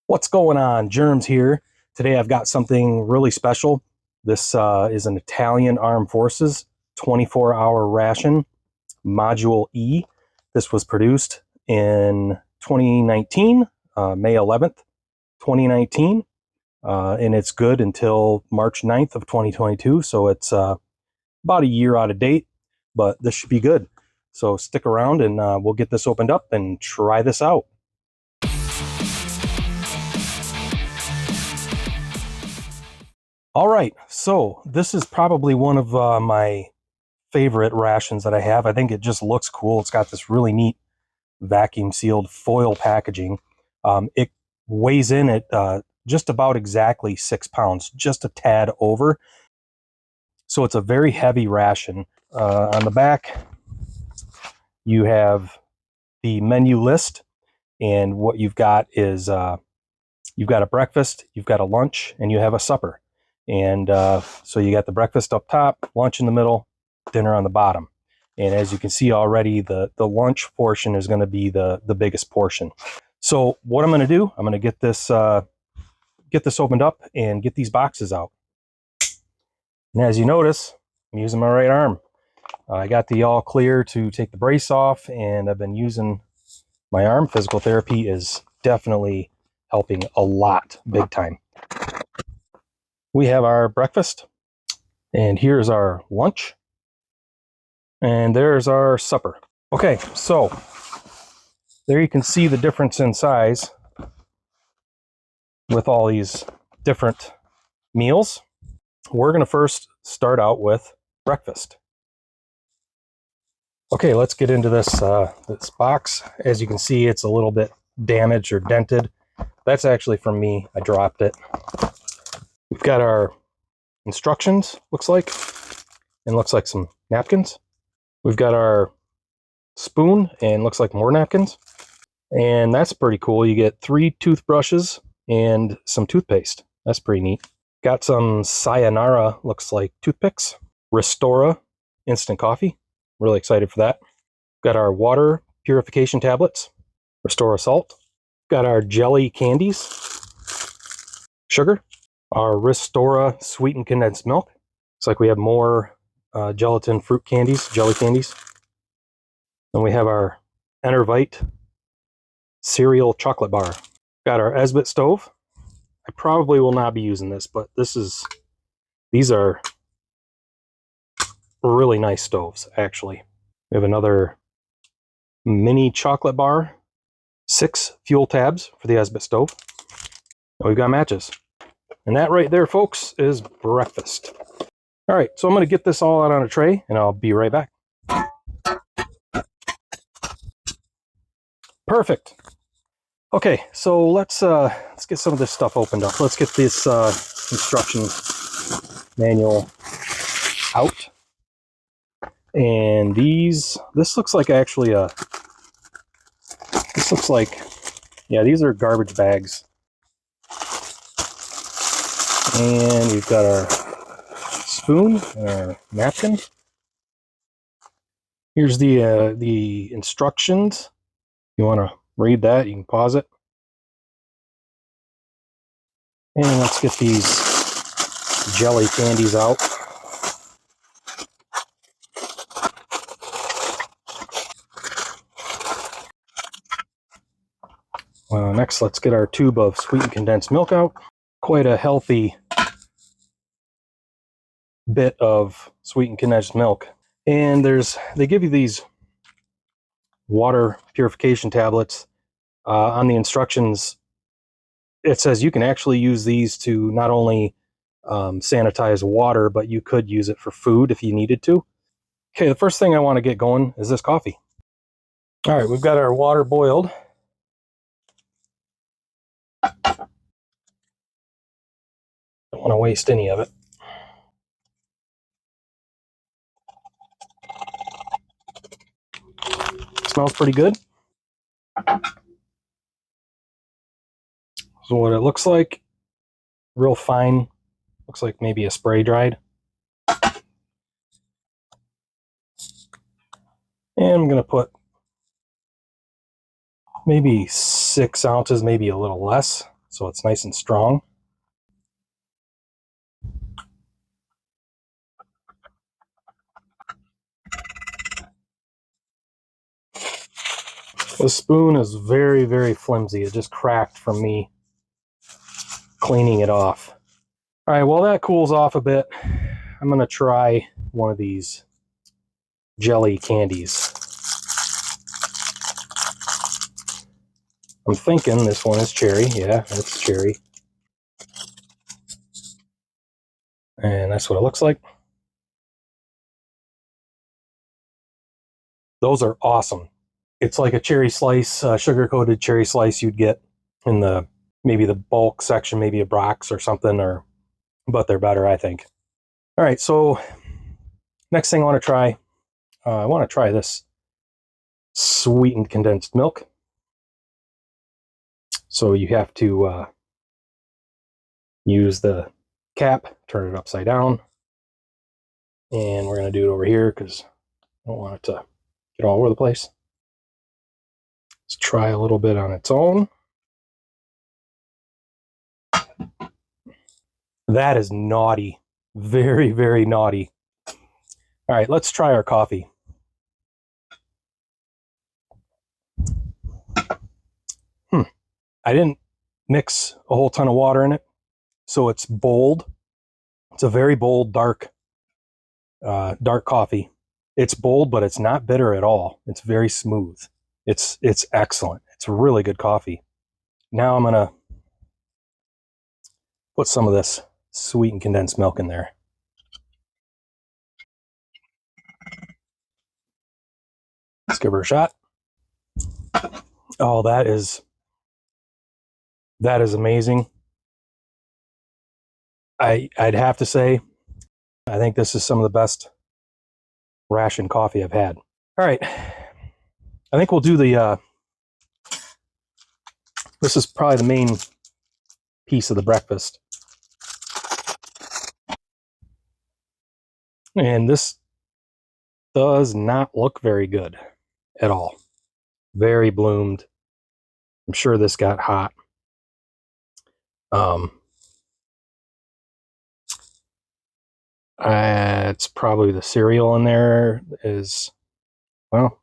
What's going on? Germs here. Today I've got something really special. This is an Italian Armed Forces 24-hour ration, Module E. This was produced in 2019, May 11th, 2019, and it's good until March 9th of 2022, so it's about a year out of date, but this should be good. So stick around and we'll get this opened up and try this out. All right, so this is probably one of my favorite rations that I have. I think it just looks cool. It's got this really neat vacuum sealed foil packaging. It weighs in at just about exactly 6 pounds, just a tad over. So it's a very heavy ration. On the back, you have the menu list, and what you've got is you've got a breakfast, you've got a lunch, and you have a supper. And so you got the breakfast up top, lunch in the middle, dinner on the bottom. And as you can see already, the lunch portion is going to be the biggest portion. So what I'm going to do, I'm going to get this opened up and get these boxes out. And as you notice, I'm using my right arm. I got the all clear to take the brace off, and I've been using my arm. Physical therapy is definitely helping a lot, big time. We have our breakfast, and here's our lunch, and there's our supper. Okay, so there you can see the difference in size with all these different meals. We're going to first start out with breakfast. Okay, let's get into this this box. As you can see, it's a little bit damaged or dented. That's actually from me. I dropped it. We've got our instructions, looks like, and looks like some napkins. We've got our spoon, and looks like more napkins. And that's pretty cool. You get 3 toothbrushes and some toothpaste. That's pretty neat. Got some Sayonara, looks like toothpicks. Restora instant coffee. Really excited for that. Got our water purification tablets. Restora salt. Got our jelly candies. Sugar. Our Restora sweetened condensed milk. Looks like we have more gelatin fruit candies, jelly candies. Then we have our Enervite cereal chocolate bar. Got our Esbit stove. I probably will not be using this, but these are really nice stoves, actually. We have another mini chocolate bar, 6 fuel tabs for the Esbit stove. And we've got matches. And that right there, folks, is breakfast. All right, so I'm going to get this all out on a tray, and I'll be right back. Perfect. Okay, so let's get some of this stuff opened up. Let's get this instruction manual out. And this looks like actually yeah, these are garbage bags. And we've got our spoon and our napkin. Here's the instructions. You want to read that, you can pause it. And let's get these jelly candies out. Next, let's get our tube of sweetened condensed milk out. Quite a healthy bit of sweetened condensed milk. And they give you these water purification tablets. On the instructions, it says you can actually use these to not only sanitize water, but you could use it for food if you needed to. Okay, the first thing I want to get going is this coffee. All right, we've got our water boiled. Don't want to waste any of it. Smells pretty good. So what it looks like, real fine, looks like maybe a spray dried. And I'm going to put maybe 6 ounces, maybe a little less, so it's nice and strong. The spoon is very, very flimsy. It just cracked from me cleaning it off. All right, while that cools off a bit, I'm going to try one of these jelly candies. I'm thinking this one is cherry. Yeah, it's cherry. And that's what it looks like. Those are awesome. It's like a cherry slice, sugar-coated cherry slice you'd get in the maybe the bulk section, maybe a Brock's or something, but they're better, I think. All right, so next thing I want to try this sweetened condensed milk. So you have to use the cap, turn it upside down, and we're going to do it over here because I don't want it to get all over the place. Let's try a little bit on its own. That is naughty. Very, very naughty. All right, let's try our coffee. I didn't mix a whole ton of water in it, so it's bold. It's a very bold, dark coffee. It's bold, but it's not bitter at all. It's very smooth. It's excellent. It's really good coffee. Now I'm gonna put some of this sweetened condensed milk in there. Let's give her a shot. Oh, that is amazing. I'd have to say, I think this is some of the best Ration coffee I've had. All right, I think we'll do the. This is probably the main piece of the breakfast, and this does not look very good at all. Very bloomed. I'm sure this got hot. It's probably the cereal in there is, well,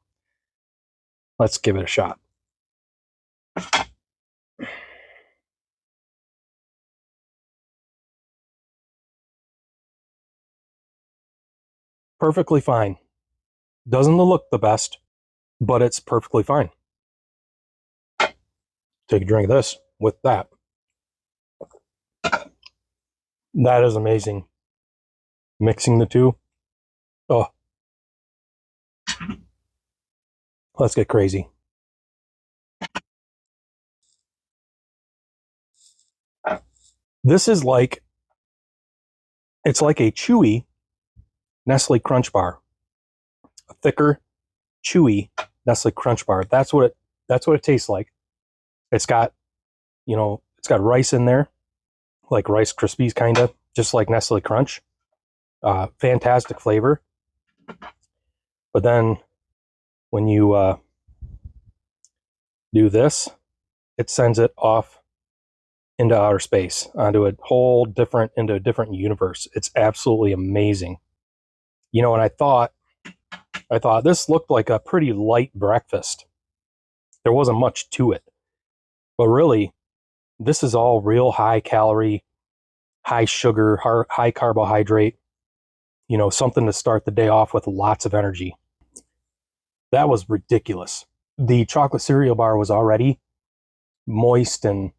let's give it a shot. Perfectly fine. Doesn't look the best, but it's perfectly fine. Take a drink of this with that. That is amazing. Mixing the two. Oh. Let's get crazy. This is like, it's like a chewy Nestle Crunch bar. A thicker, chewy Nestle Crunch bar. That's what it tastes like. It's got, it's got rice in there, like Rice Krispies kind of, just like Nestle Crunch. Fantastic flavor. But then when you do this, it sends it off into outer space, into a different universe. It's absolutely amazing. And I thought this looked like a pretty light breakfast. There wasn't much to it. But really, this is all real high calorie, high sugar, high carbohydrate, something to start the day off with lots of energy. That was ridiculous. The chocolate cereal bar was already moist and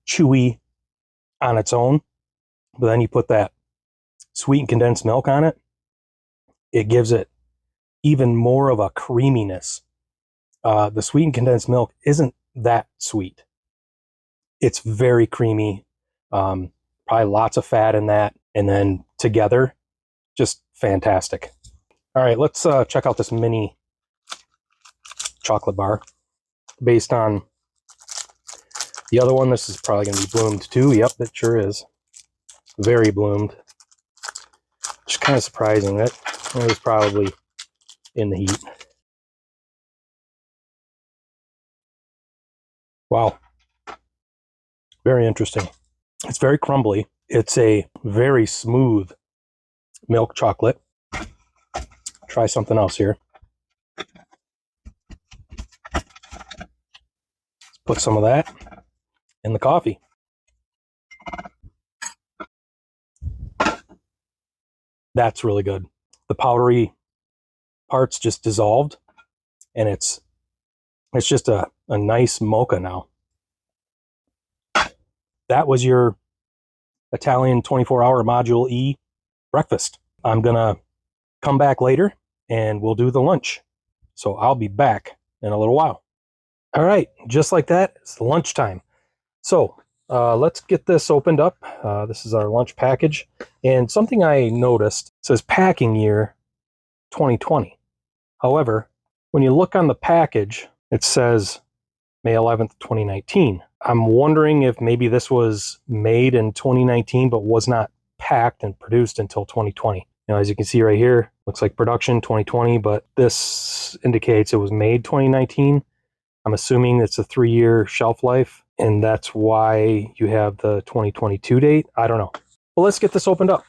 chewy on its own. But then you put that sweetened condensed milk on it. It gives it even more of a creaminess. The sweetened condensed milk isn't that sweet. It's very creamy. Probably lots of fat in that. And then together, just fantastic. All right, let's check out this mini chocolate bar. Based on the other one, this is probably going to be bloomed too. Yep, it sure is. Very bloomed. Just kind of surprising that it was probably in the heat. Wow. Very interesting. It's very crumbly. It's a very smooth milk chocolate. Try something else here. Let's put some of that in the coffee. That's really good. The powdery parts just dissolved, and it's just a nice mocha now. That was your Italian 24-hour Module E breakfast. I'm going to come back later, and we'll do the lunch. So I'll be back in a little while. All right, just like that, it's lunchtime. So let's get this opened up. This is our lunch package. And something I noticed says packing year 2020. However, when you look on the package, it says May 11th, 2019. I'm wondering if maybe this was made in 2019 but was not packed and produced until 2020. Now, as you can see right here, looks like production 2020, but this indicates it was made 2019. I'm assuming it's a 3-year shelf life, and that's why you have the 2022 date. I don't know. Well, let's get this opened up.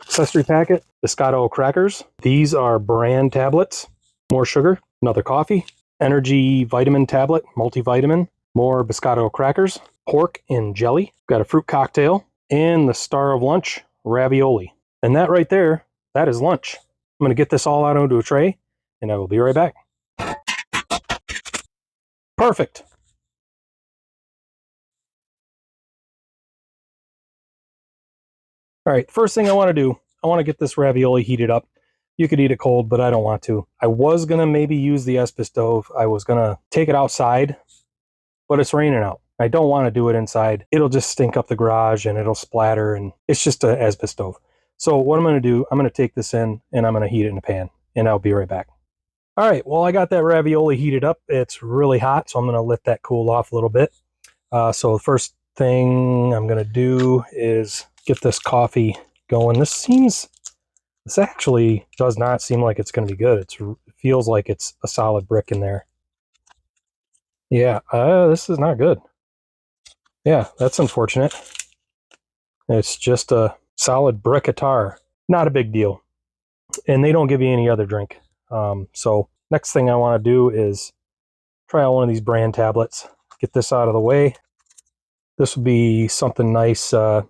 Accessory packet, Biscotto crackers. These are bran tablets. More sugar, another coffee. Energy vitamin tablet, multivitamin. More Biscotto crackers. Pork and jelly. Got a fruit cocktail. And the star of lunch, ravioli. And that right there, that is lunch. I'm going to get this all out onto a tray, and I will be right back. Perfect. All right, first thing I want to do, I want to get this ravioli heated up. You could eat it cold, but I don't want to. I was going to maybe use the Espa stove. I was going to take it outside, but it's raining out. I don't want to do it inside. It'll just stink up the garage and it'll splatter, and it's just an Espa stove. So what I'm going to do, I'm going to take this in and I'm going to heat it in a pan, and I'll be right back. All right, well, I got that ravioli heated up. It's really hot, so I'm going to let that cool off a little bit. So the first thing I'm going to do is get this coffee going. This actually does not seem like it's going to be good. It feels like it's a solid brick in there. Yeah, this is not good. Yeah, that's unfortunate. It's just a solid brick of tar. Not a big deal. And they don't give you any other drink. So next thing I want to do is try out one of these bran tablets. Get this out of the way. This would be something nice to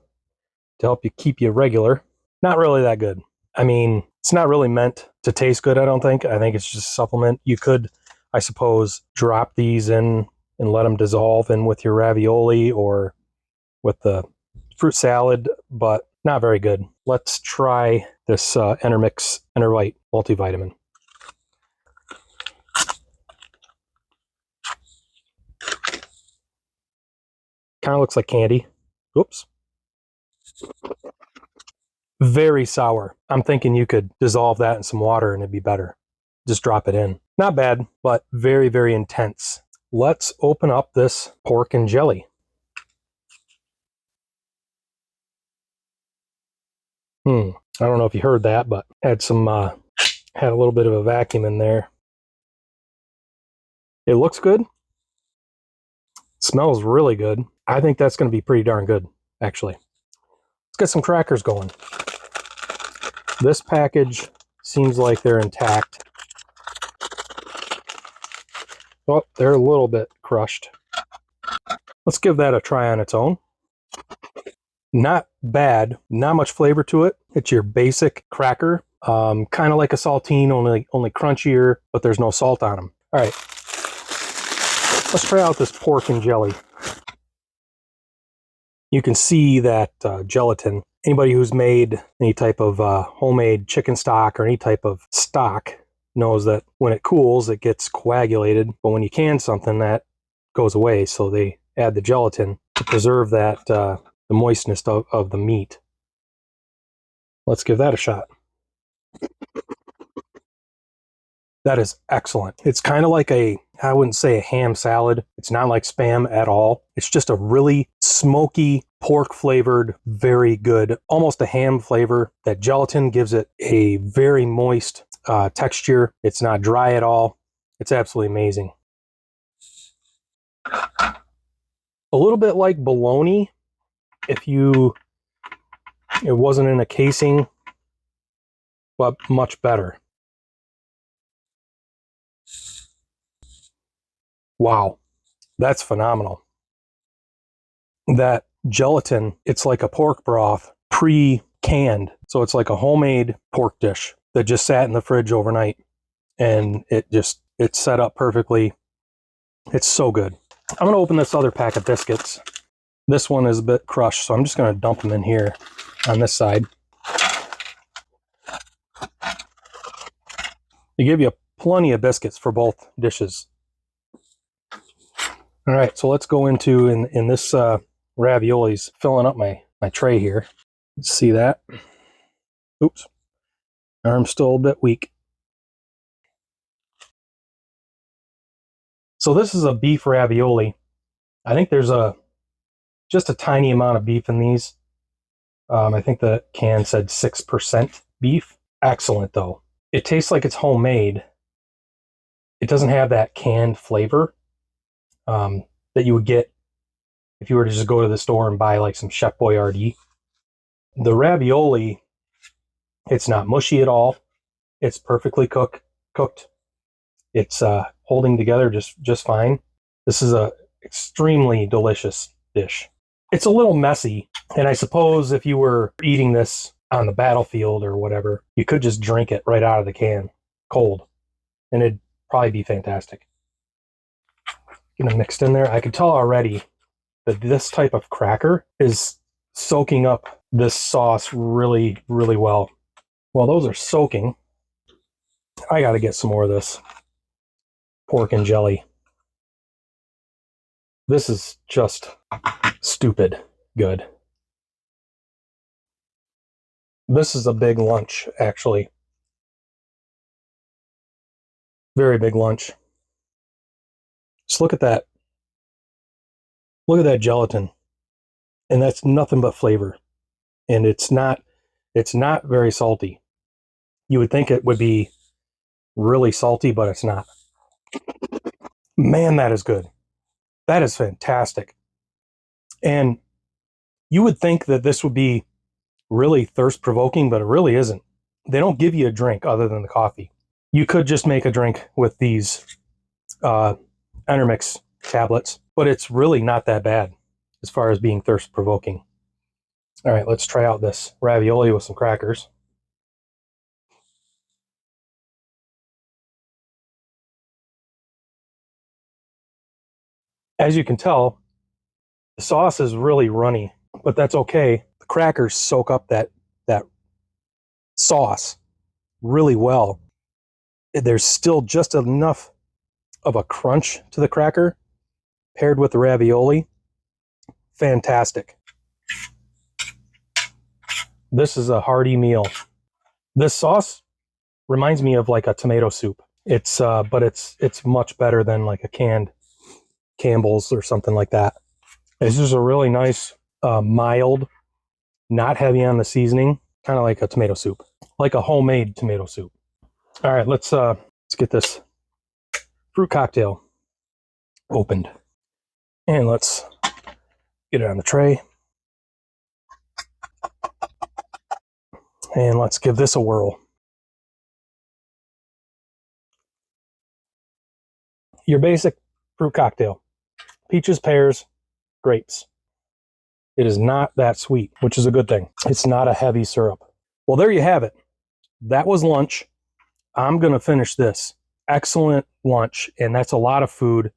help you keep you regular. Not really that good. I mean, it's not really meant to taste good, I don't think. I think it's just a supplement. You could, I suppose, drop these in and let them dissolve in with your ravioli or with the fruit salad, but not very good. Let's try this Intermix Intervite multivitamin. Kind of looks like candy. Oops. Very sour. I'm thinking you could dissolve that in some water and it'd be better. Just drop it in. Not bad, but very, very intense. Let's open up this pork and jelly. I don't know if you heard that, but had a little bit of a vacuum in there. It looks good. Smells really good. I think that's going to be pretty darn good, actually. Let's get some crackers going. This package seems like they're intact. Oh, they're a little bit crushed. Let's give that a try on its own. Not bad. Not much flavor to it. It's your basic cracker. Kind of like a saltine, only crunchier, but there's no salt on them. All right. Let's try out this pork and jelly. You can see that gelatin. Anybody who's made any type of homemade chicken stock or any type of stock knows that when it cools, it gets coagulated. But when you can something, that goes away. So they add the gelatin to preserve that the moistness of the meat. Let's give that a shot. That is excellent. It's kind of like I wouldn't say a ham salad. It's not like Spam at all. It's just a really smoky, pork flavored, very good, almost a ham flavor. That gelatin gives it a very moist texture. It's not dry at all. It's absolutely amazing. A little bit like bologna if it wasn't in a casing, but much better. Wow, that's phenomenal. That gelatin, it's like a pork broth pre-canned. So it's like a homemade pork dish that just sat in the fridge overnight, and it's set up perfectly. It's so good. I'm going to open this other pack of biscuits. This one is a bit crushed, so I'm just going to dump them in here on this side. They give you plenty of biscuits for both dishes. All right, so let's go into in this raviolis, filling up my tray here. See that? Oops, arm's still a bit weak. So this is a beef ravioli. I think there's just a tiny amount of beef in these. I think the can said 6% beef. Excellent though. It tastes like it's homemade. It doesn't have that canned flavor that you would get if you were to just go to the store and buy like some Chef Boyardee. The ravioli, it's not mushy at all. It's perfectly cooked. It's holding together just fine. This is a extremely delicious dish. It's a little messy, and I suppose if you were eating this on the battlefield or whatever, you could just drink it right out of the can, cold, and it'd probably be fantastic. Get it mixed in there. I can tell already that this type of cracker is soaking up this sauce really, really well. While those are soaking, I got to get some more of this pork and jelly. This is just stupid good. This is a big lunch, actually. Very big lunch. Just look at that. Look at that gelatin. And that's nothing but flavor. And it's not very salty. You would think it would be really salty, but it's not. Man, that is good. That is fantastic. And you would think that this would be really thirst-provoking, but it really isn't. They don't give you a drink other than the coffee. You could just make a drink with these Enermix tablets, but it's really not that bad as far as being thirst-provoking. All right, let's try out this ravioli with some crackers. As you can tell, the sauce is really runny, but that's okay. The crackers soak up that sauce really well. There's still just enough of a crunch to the cracker paired with the ravioli. Fantastic. This is a hearty meal. This sauce reminds me of like a tomato soup. But it's much better than like a canned Campbell's or something like that. It's just a really nice, mild, not heavy on the seasoning, kind of like a tomato soup, like a homemade tomato soup. All right, let's get this fruit cocktail opened, and let's get it on the tray, and let's give this a whirl. Your basic fruit cocktail: peaches, pears, grapes. It is not that sweet, which is a good thing. It's not a heavy syrup. Well, there you have it. That was lunch. I'm going to finish this. Excellent lunch, and that's a lot of food,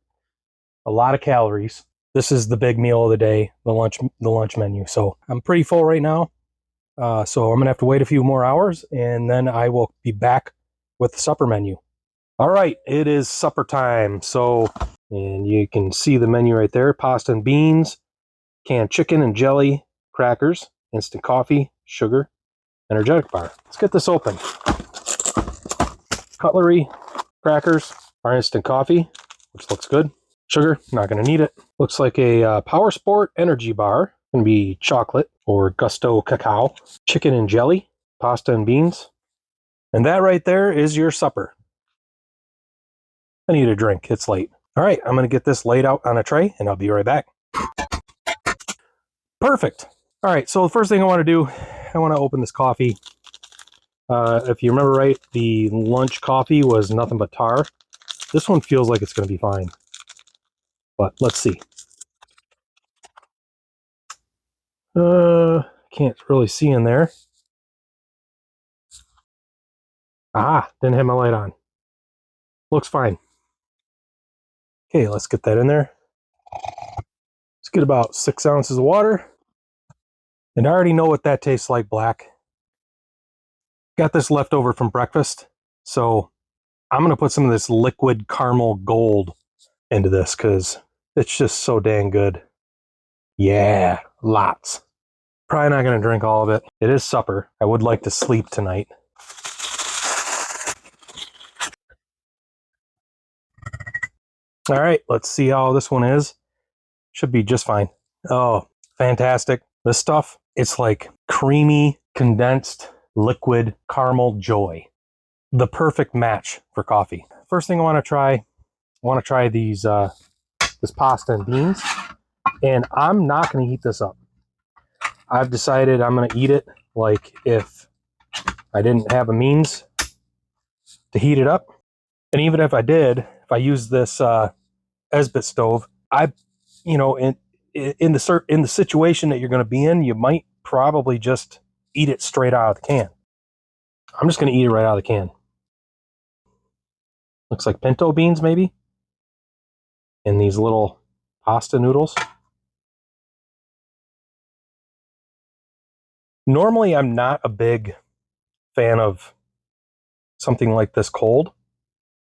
a lot of calories. This is the big meal of the day, the lunch menu. So I'm pretty full right now. So I'm going to have to wait a few more hours, and then I will be back with the supper menu. All right, it is supper time. And you can see the menu right there: pasta and beans, canned chicken and jelly, crackers, instant coffee, sugar, energetic bar. Let's get this open. Cutlery, crackers, our instant coffee, which looks good. Sugar, not going to need it. Looks like a Power Sport energy bar. Going to be chocolate or Gusto cacao. Chicken and jelly, pasta and beans. And that right there is your supper. I need a drink. It's late. All right, I'm going to get this laid out on a tray, and I'll be right back. Perfect. All right, so the first thing I want to do, I want to open this coffee. If you remember right, the lunch coffee was nothing but tar. This one feels like it's going to be fine, but let's see. Can't really see in there. Ah, didn't have my light on. Looks fine. Okay, let's get that in there. Let's get about 6 ounces of water. And I already know what that tastes like, black. Got this left over from breakfast, so I'm going to put some of this liquid caramel gold into this because it's just so dang good. Yeah, lots. Probably not going to drink all of it. It is supper. I would like to sleep tonight. All right, let's see how this one is. Should be just fine. Oh, fantastic. This stuff, it's like creamy, condensed, liquid caramel joy. The perfect match for coffee. First thing I want to try these this pasta and beans, and I'm not going to heat this up. I've decided I'm going to eat it like if I didn't have a means to heat it up. And even if I did, if I use this Esbit stove, in the situation that you're going to be in, you might probably just eat it straight out of the can. I'm just going to eat it right out of the can. Looks like pinto beans, maybe, in these little pasta noodles. Normally, I'm not a big fan of something like this cold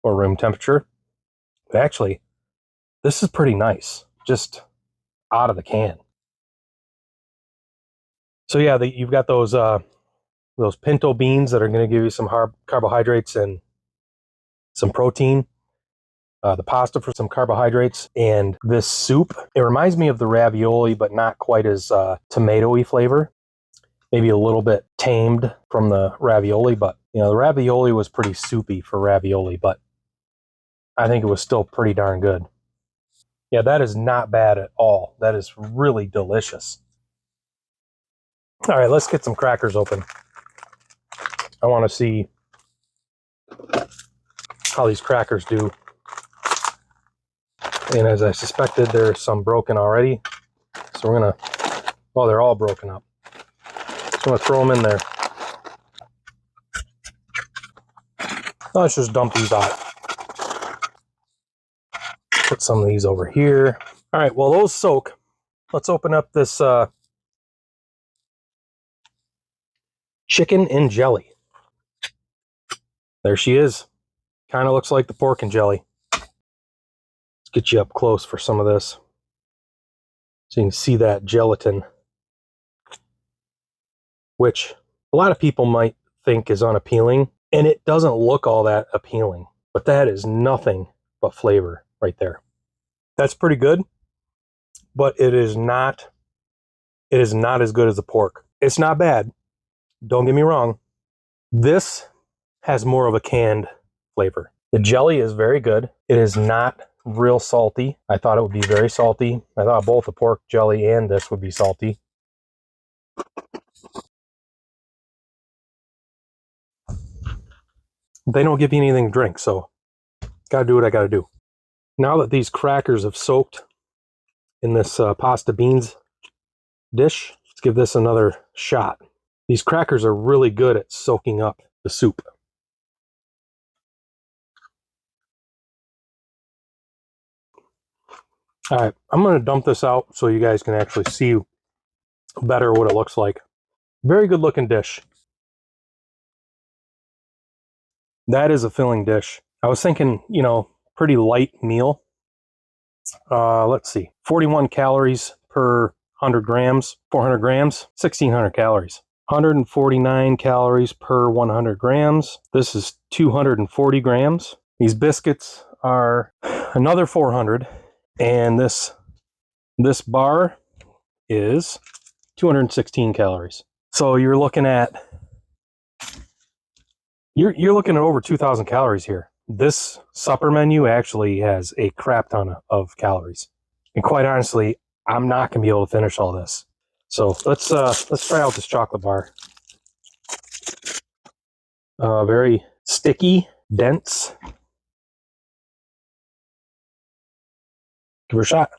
or room temperature, but actually, this is pretty nice, just out of the can. So yeah, you've got those pinto beans that are going to give you some carbohydrates and some protein. The pasta for some carbohydrates, and this soup. It reminds me of the ravioli, but not quite as tomatoey flavor. Maybe a little bit tamed from the ravioli, but the ravioli was pretty soupy for ravioli, but I think it was still pretty darn good. Yeah, that is not bad at all. That is really delicious. All right, let's get some crackers open. I want to see how these crackers do. And as I suspected, there's some broken already. So we're going to, well, they're all broken up. So I'm going to throw them in there. Let's just dump these out. Put some of these over here. All right, well, those soak. Let's open up this chicken and jelly. There she is. Kind of looks like the pork and jelly. Let's get you up close for some of this, so you can see that gelatin, which a lot of people might think is unappealing, and it doesn't look all that appealing, but that is nothing but flavor right there. That's pretty good, but it is not as good as the pork. It's not bad, don't get me wrong. This has more of a canned flavor. The jelly is very good. It is not real salty. I thought it would be very salty. I thought both the pork jelly and this would be salty. They don't give you anything to drink, so gotta do what I gotta do. Now that these crackers have soaked in this pasta beans dish, let's give this another shot. These crackers are really good at soaking up the soup. All right, I'm going to dump this out so you guys can actually see better what it looks like. Very good looking dish. That is a filling dish. I was thinking, pretty light meal. Let's see, 41 calories per 100 grams, 400 grams, 1,600 calories. 149 calories per 100 grams. This is 240 grams. These biscuits are another 400. And this bar is 216 calories. So you're looking at over 2,000 calories here. This supper menu actually has a crap ton of calories. And quite honestly, I'm not going to be able to finish all this. So let's try out this chocolate bar. Very sticky, dense. Give her a shot.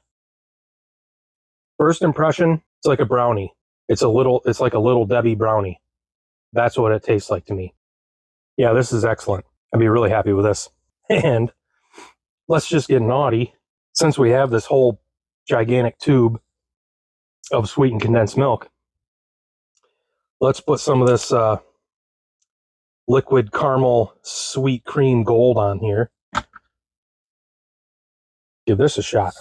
First impression, it's like a brownie. It's like a little Debbie brownie. That's what it tastes like to me. Yeah, this is excellent. I'd be really happy with this. And let's just get naughty. Since we have this whole gigantic tube of sweetened condensed milk, let's put some of this liquid caramel sweet cream gold on here. Give this a shot.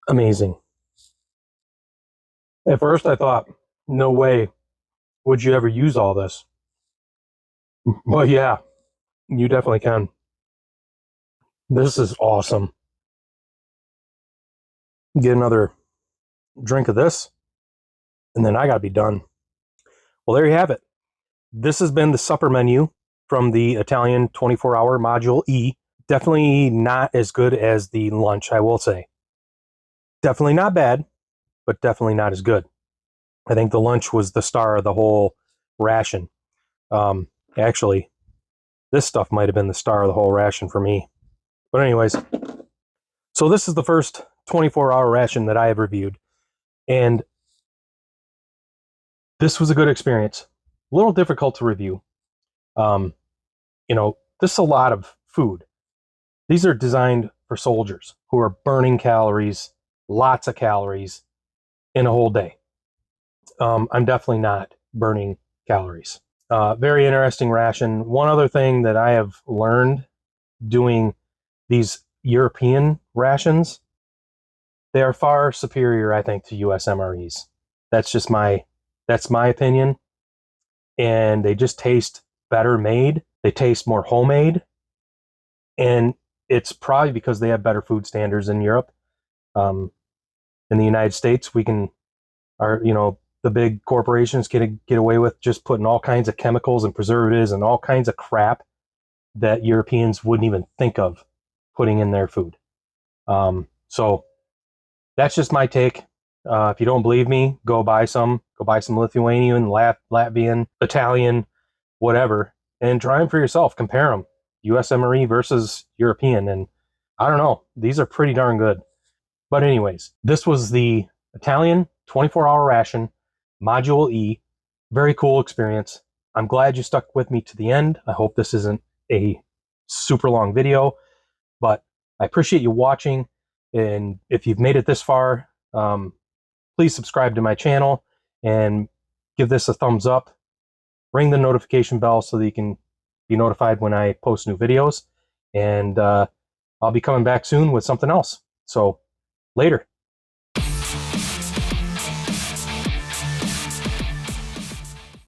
Amazing. At first I thought, no way would you ever use all this. Well, yeah, you definitely can. This is awesome. Get another drink of this, and then I gotta be done. Well, there you have it. This has been the supper menu from the Italian 24-hour Module E. Definitely not as good as the lunch, I will say. Definitely not bad, but definitely not as good. I think the lunch was the star of the whole ration. Actually, this stuff might have been the star of the whole ration for me. But anyways, so this is the first 24-hour ration that I have reviewed. And this was a good experience. A little difficult to review. This is a lot of food. These are designed for soldiers who are burning calories, lots of calories in a whole day. I'm definitely not burning calories. Very interesting ration. One other thing that I have learned doing these European rations, they are far superior, I think, to US MREs. That's my opinion. And they just taste better made. They taste more homemade. And it's probably because they have better food standards in Europe. In the United States, the big corporations get away with just putting all kinds of chemicals and preservatives and all kinds of crap that Europeans wouldn't even think of putting in their food. So that's just my take. If you don't believe me, go buy some Lithuanian, Latvian, Italian, whatever, and try them for yourself. Compare them, US MRE versus European, and I don't know, these are pretty darn good. But anyways, this was the Italian 24-hour ration, Module E. Very cool experience. I'm glad you stuck with me to the end. I hope this isn't a super long video, but I appreciate you watching. And if you've made it this far, please subscribe to my channel and give this a thumbs up. Ring the notification bell so that you can be notified when I post new videos. And I'll be coming back soon with something else. So later.